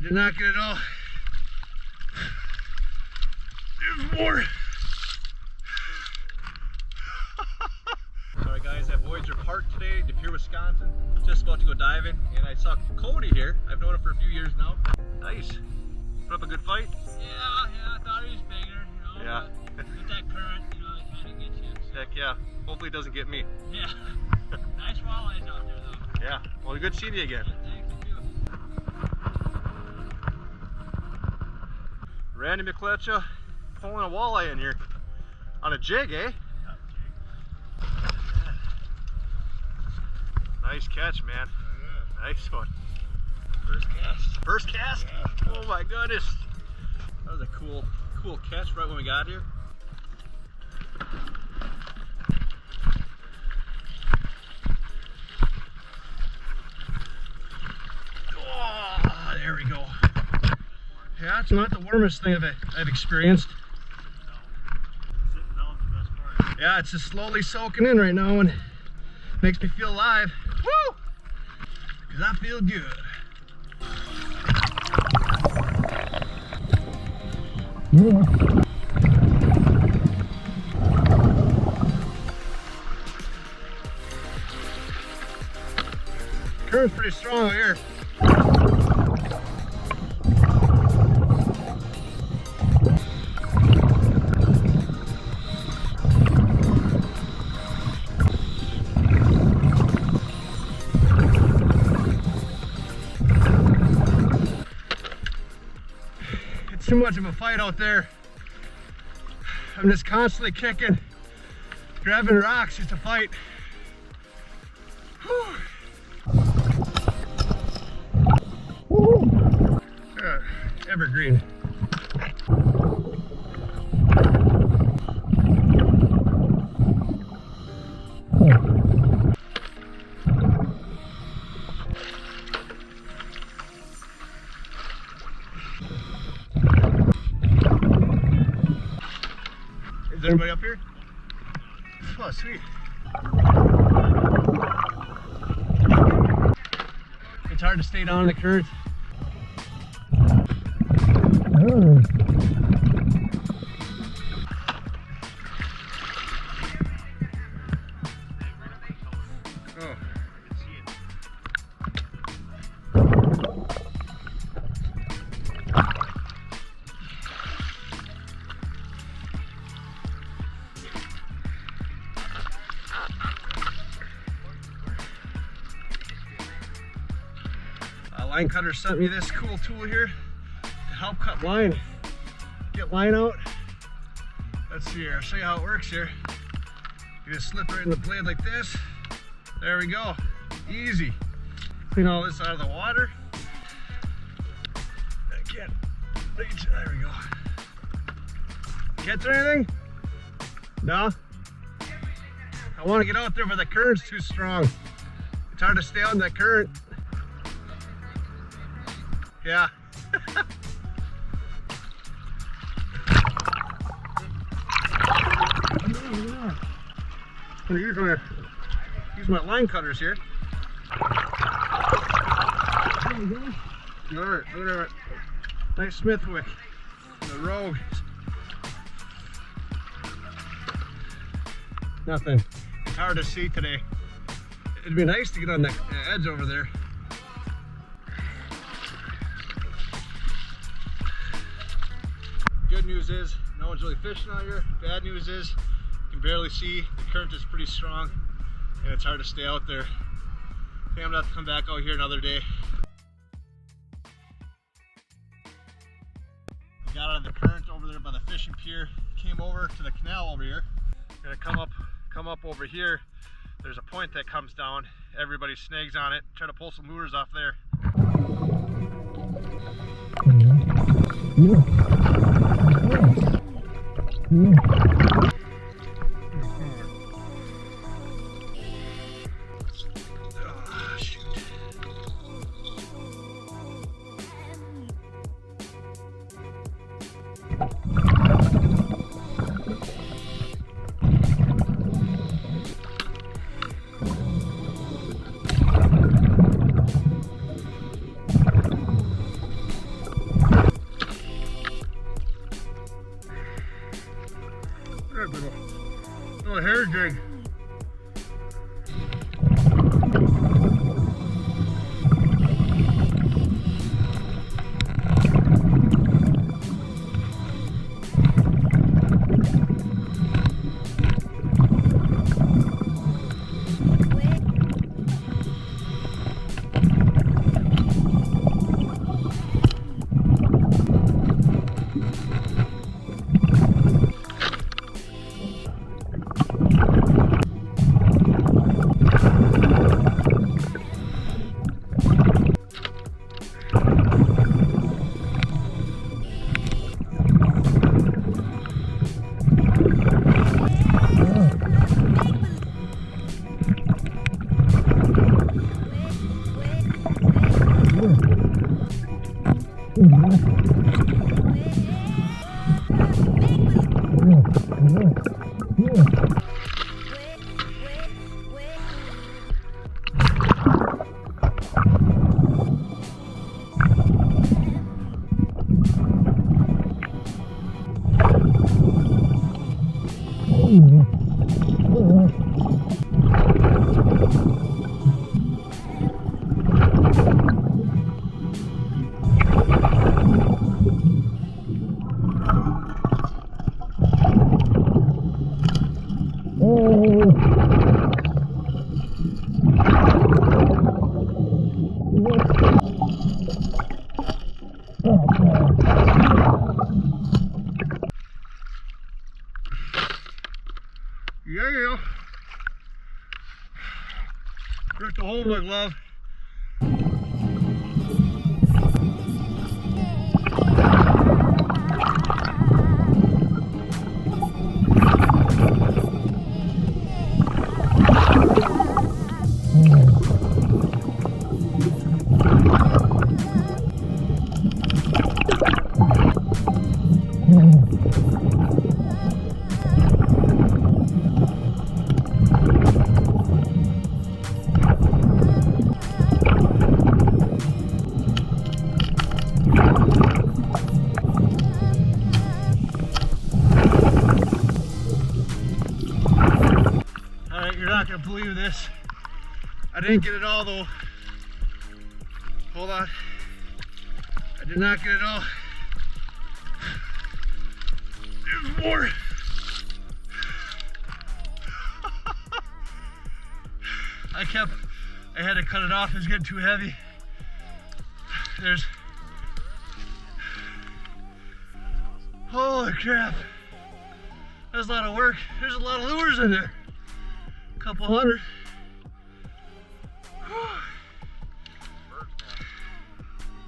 did not get it all. There's more. Alright guys, at Voyageur Park today, Pere, Wisconsin. Just about to go diving, and I saw Cody here. I've known him for a few years now. Nice. Put up a good fight? Yeah, I thought he was bigger, you know. Yeah. With that current, you know, it kind of gets you. So. Heck yeah. Hopefully it doesn't get me. Yeah. Nice walleyes out there though. Yeah. Well, good seeing you again. Yeah, thanks, you too. Randy McCletcha pulling a walleye in here. On a jig, eh? Nice catch, man. Nice one. First cast. First cast? Yeah. Oh my goodness. That was a cool catch right when we got here. Oh, there we go. Yeah, it's not the warmest thing I've experienced. Yeah, it's just slowly soaking in right now and makes me feel alive. Woo! Because I feel good. Current's pretty strong here. It's too much of a fight out there. I'm just constantly kicking, grabbing rocks just to fight. Evergreen. Is everybody up here? Oh, sweet. It's hard to stay down in the current. Oh. Line cutter sent me this cool tool here to help cut line, get line out. Let's see here, I'll show you how it works here. You just slip it in the blade like this. There we go, easy. Clean all this out of the water. I can't reach, there we go. Catch anything? No? I want to get out there but the current's too strong. It's hard to stay on that current. Yeah. I'm gonna use my line cutters here. There we go. Alright, look at that. Nice Smithwick. The Rogue. Nothing. It's hard to see today. It'd be nice to get on the edge over there. Good news is no one's really fishing out here. Bad news is you can barely see. The current is pretty strong and it's hard to stay out there. I think I'm gonna have to come back out here another day. Got out of the current over there by the fishing pier, came over to the canal over here. Gonna come up over here. There's a point that comes down. Everybody snags on it. Try to pull some lures off there. Oh, shoot. Yeah. Ripped a hole in my glove. You're not gonna believe this. I didn't get it all though. Hold on. I did not get it all. There's more. I had to cut it off. It was getting too heavy. Holy crap. That's a lot of work. There's a lot of lures in there. Couple hundred.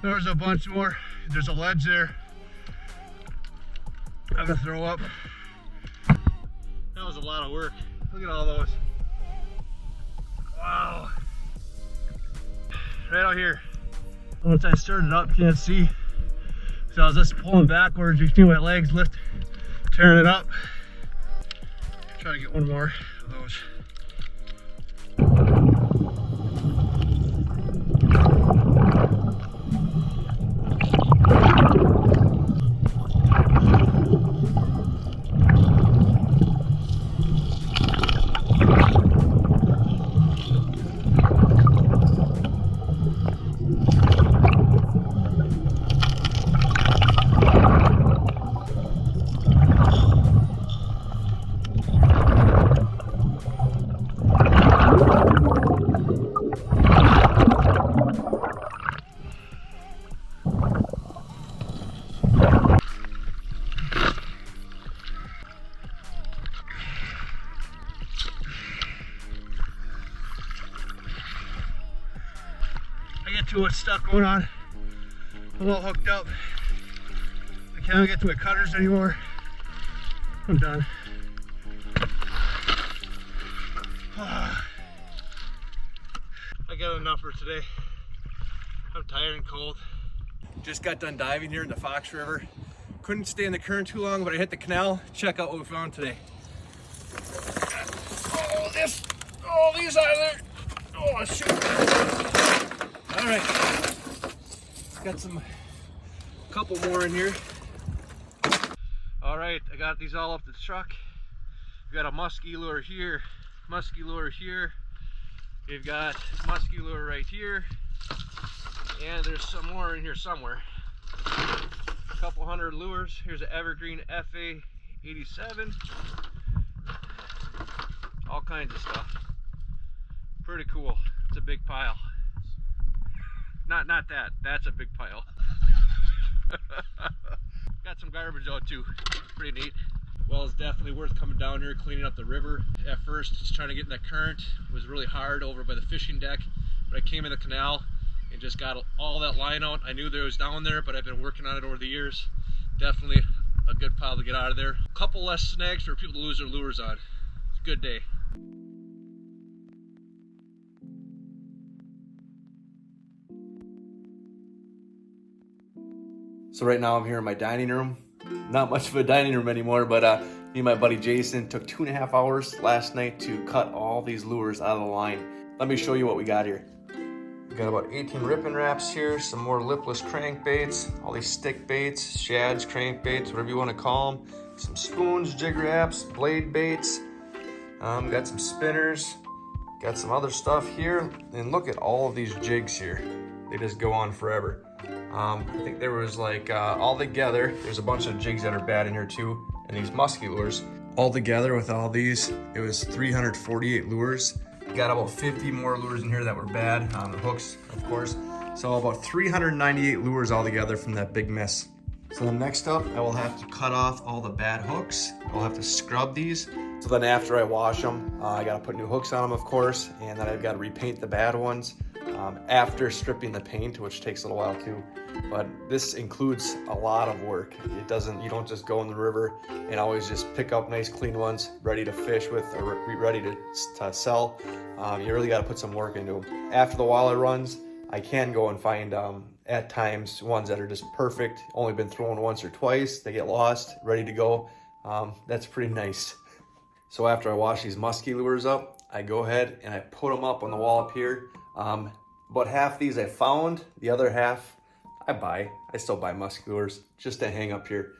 There's a bunch more. There's a ledge there. I'm gonna throw up. That was a lot of work. Look at all those. Wow. Right out here. Once I started up, you can't see. So I was just pulling backwards. You see my legs tearing it up. Try to get one more of those. I get too much stuff going on. I'm all hooked up. I can't get to my cutters anymore. I'm done. I got enough for today. I'm tired and cold. Just got done diving here in the Fox River. Couldn't stay in the current too long, but I hit the canal. Check out what we found today. Oh, these out of there. Oh, shoot. All right, got a couple more in here. All right, I got these all up the truck. We got a musky lure here, musky lure here. We've got musky lure right here, and there's some more in here somewhere. A couple hundred lures. Here's an evergreen FA 87. All kinds of stuff. Pretty cool. It's a big pile. Not that. That's a big pile. Got some garbage out too. Pretty neat. Well, it's definitely worth coming down here, cleaning up the river. At first, just trying to get in that current. It was really hard over by the fishing deck, but I came in the canal and just got all that line out. I knew there was down there, but I've been working on it over the years. Definitely a good pile to get out of there. A couple less snags for people to lose their lures on. It's a good day. So right now I'm here in my dining room. Not much of a dining room anymore, but me and my buddy Jason took 2.5 hours last night to cut all these lures out of the line. Let me show you what we got here. We got about 18 ripping wraps here, some more lipless crankbaits, all these stick baits, shads, crankbaits, whatever you want to call them. Some spoons, jig wraps, blade baits. Got some spinners, got some other stuff here. And look at all of these jigs here. They just go on forever. I think there was like, all together, there's a bunch of jigs that are bad in here too, and these musky lures. All together with all these, it was 348 lures. Got about 50 more lures in here that were bad, on the hooks, of course. So about 398 lures all together from that big mess. So then next up, I will have to cut off all the bad hooks. I'll have to scrub these. So then after I wash them, I gotta put new hooks on them, of course, and then I've gotta repaint the bad ones after stripping the paint, which takes a little while too. But this includes a lot of work. You don't just go in the river and always just pick up nice clean ones, ready to fish with or ready to sell. You really gotta put some work into them. After the walleye runs, I can go and find at times ones that are just perfect, only been thrown once or twice, they get lost, ready to go. That's pretty nice. So after I wash these musky lures up, I go ahead and I put them up on the wall up here. About half these I found, the other half I still buy musky lures just to hang up here.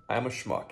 I'm a schmuck.